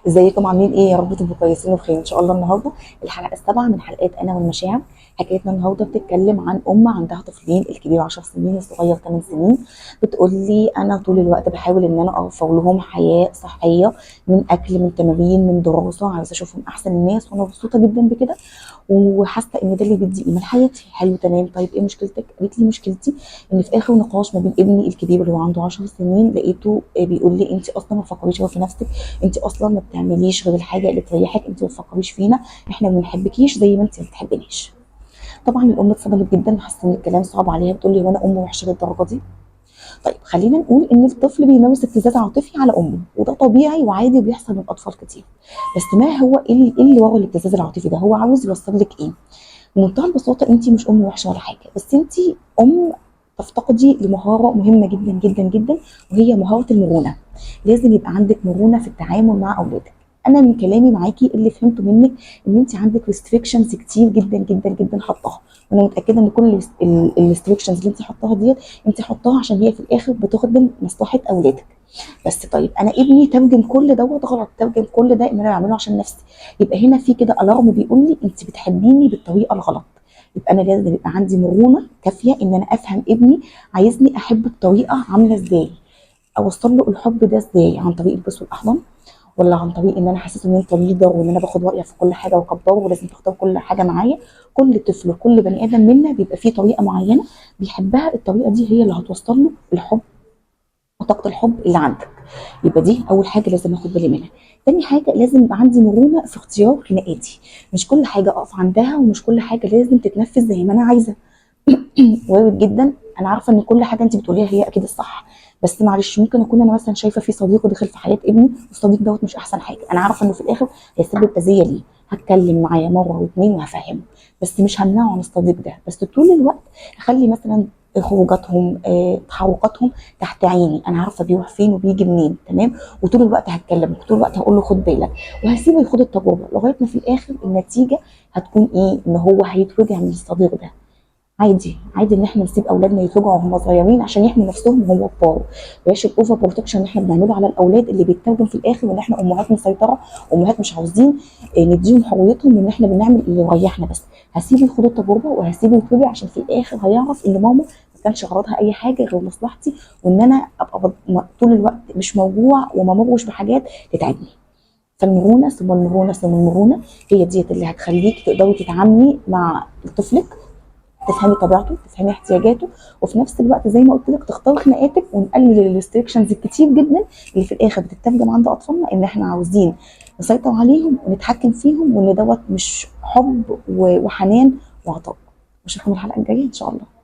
ازيكم عاملين ايه؟ يا رب تبقوا كويسين وبخير ان شاء الله. النهارده الحلقه السابعه من حلقات انا والمشاعر. حكايتنا النهارده بتتكلم عن عندها طفلين، الكبير 10 سنين والصغير 8 سنين. بتقول لي انا طول الوقت بحاول ان انا اوفر لهم حياه صحيه، من اكل، من تمارين، من دراسه، عايزه اشوفهم احسن الناس، وانا مبسوطه جدا بكده وحاسه ان ده اللي بيدي قيمه لحياتي. حلو تمام. طيب ايه مشكلتك؟ قالت لي مشكلتي ان في اخر نقاش ما بين ابني الكبير اللي هو عنده 10 سنين لقيته بيقول لي انت اصلا ما بتفكريش غير في نفسك، انت اصلا ما بتعمليش غير الحاجه اللي تريحك، انت ما بتفكريش فينا، احنا ما بنحبكيش زي ما انت ما بتحبنيش. طبعا الام اتصدمت جدا وحاسه ان الكلام صعب عليها، بتقول لي وانا ام وحشه للدرجه دي؟ طيب خلينا نقول ان الطفل بيمارس ابتزاز عاطفي على امه، وده طبيعي وعادي وبيحصل من اطفال كتير. بس ما هو إيه اللي ورا الابتزاز العاطفي ده؟ هو عاوز يوصل لك ايه؟ بمنتهى البساطه انت مش ام وحشه ولا حاجه، بس انت ام تفتقدي لمهاره مهمه جدا جدا جدا، وهي مهاره المرونه. لازم يبقى عندك مرونه في التعامل مع اولادك. انا من كلامي معاكي اللي فهمته منك ان انت عندك ريستريكشنز كتير جدا جدا جدا حطاها، وانا متاكده ان كل الريستريكشنز اللي انت حطاها ديت انت حطاها عشان هي في الاخر بتخدم مصلحه اولادك. بس طيب انا ابني ترجم كل دوت غلط، ترجم كل ده ان انا بعمله عشان نفسي، يبقى هنا في كده الارم بيقول لي انت بتحبيني بالطريقه الغلط. يبقى انا لازم يبقى عندي مرونه كافيه ان انا افهم ابني عايزني احب بطريقه عامله ازاي، اوصل له الحب ده ازاي، عن طريق البوس والاحضان، ولا عن طريق ان انا احسسه ان انت ليدر وان انا باخد رايك في كل حاجه واكبره ولازم تختار كل حاجه معايا. كل طفل وكل بني ادم منا بيبقى فيه طريقه معينه بيحبها، الطريقه دي هي اللي هتوصل له الحب وطاقه الحب اللي عندك. يبقى دي اول حاجه لازم اخد بالي منها. تاني حاجه لازم يبقى عندي مرونه في اختيار خناقاتي، مش كل حاجه اقف عندها ومش كل حاجه لازم تتنفذ زي ما انا عايزه. وارد جدا، انا عارفه ان كل حاجه انت بتقوليها هي اكيد الصح، بس معلش ممكن اكون انا مثلا شايفه في صديق دخل في حياه ابني والصديق دوت مش احسن حاجه، انا عارفه انه في الاخر هيسبب اذيه ليه، هتكلم معاه مره واثنين وهفهمه، بس مش همنعه عن الصديق ده. بس طول الوقت اخلي مثلا خروجاتهم تحركاتهم تحت عيني، انا عارفه بيروح فين وبيجي منين، تمام، وطول الوقت هتكلم وطول الوقت هقول له خد بالك، وهسيبه ياخد التجربه لغايه ما في الاخر النتيجه هتكون ايه؟ ان هو هيتوجع من الصديق ده. عادي عادي ان احنا نسيب اولادنا يتوجعوا وهم صغيرين عشان يحموا نفسهم وهم كبار. بلاش الاوفر بروتكشن اللي احنا بنعمله على الاولاد اللي بيترجم في الاخر ان احنا امهات مسيطره، امهات مش عاوزين نديهم حريتهم وان احنا بنعمل اللي يريحنا بس. هسيبه ياخد التجربه وهسيبه يتوجع عشان في الاخر هيعرف ان ماما ما كانش غرضها اي حاجه غير مصلحتي، وان انا ابقى طول الوقت مش موجوع وما مرش بحاجات تتعبني. فالمرونه ثم المرونه ثم المرونه هي ديت اللي هتخليك تقدري تتعاملي مع طفلك، تفهمي طبيعته، تفهمي احتياجاته، وفي نفس الوقت زي ما قلت لك تختار خناقاتك، ونقلل الريستريكشنز الكتير جدا اللي في الاخر بتترجم عند اطفالنا ان احنا عاوزين نسيطر عليهم ونتحكم فيهم، وان دوت مش حب وحنان وعطاء. اشوفكم الحلقه الجايه ان شاء الله.